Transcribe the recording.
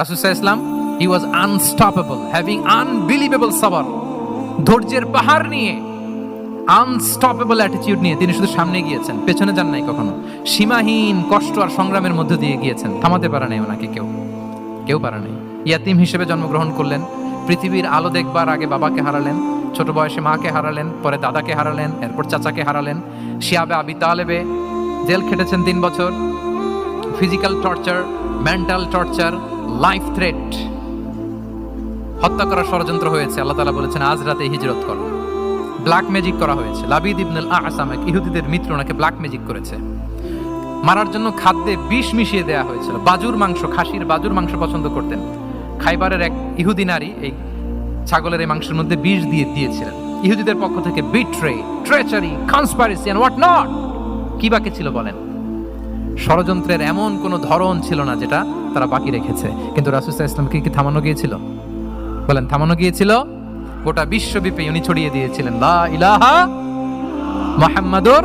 রাসূল সাল্লাল্লাহু আলাইহি ওয়াসাল্লাম he was unstoppable, having unbelievable sabr, ধৈর্যের পাহাড় নিয়ে, আনস্টপেবল অ্যাটিটিউড নিয়ে তিনি শুধু সামনে গিয়েছেন, পেছনে যান নাই কখনো। সীমাহীন কষ্ট আর সংগ্রামের মধ্যে দিয়ে গিয়েছেন, থামাতে পারে নাই ওনাকে কেউ পারে নাই। ইয়াতিম হিসেবে জন্মগ্রহণ করলেন, পৃথিবীর আলো দেখবার আগে বাবাকে হারালেন, ছোট বয়সে মাকে হারালেন, পরে দাদাকে হারালেন, এরপর চাচাকে হারালেন। শিয়াবে আবি তালেবে জেল খেটেছেন 3 বছর, physical torture, mental torture, life threat, হত্যা করার ষড়যন্ত্র হয়েছে। আল্লাহ তাআলা বলেছেন আজ রাতে হিজরত করো। ব্ল্যাক ম্যাজিক করা হয়েছে। লাবিদ ইবনে আল-আসাম, এক ইহুদিদের মিত্র, ওনাকে ব্ল্যাক ম্যাজিক করেছে। মারার জন্য খাদ্যে বিষ মিশিয়ে দেয়া হয়েছিল। বাজুর মাংস, খাসির বাজুর মাংস পছন্দ করতেন। খাইবারের এক ইহুদি নারী এই ছাগলের এই মাংসের মধ্যে বিষ দিয়েছিলেন। ইহুদিদের পক্ষ থেকে betray, treachery, conspiracy and what not, কি বাকি ছিল বলেন? ষড়যন্ত্রের এমন কোনো ধরন ছিল না যেটা তারা বাকি রেখেছে। কিন্তু রাসূল সাল্লাল্লাহু আলাইহি ওয়াসাল্লামকে কি থামানো গিয়েছিল? বলেন, থামানো গিয়েছিল? গোটা বিশ্বব্যাপী উনি ছড়িয়ে দিয়েছিলেন লা ইলাহা মুহাম্মাদুর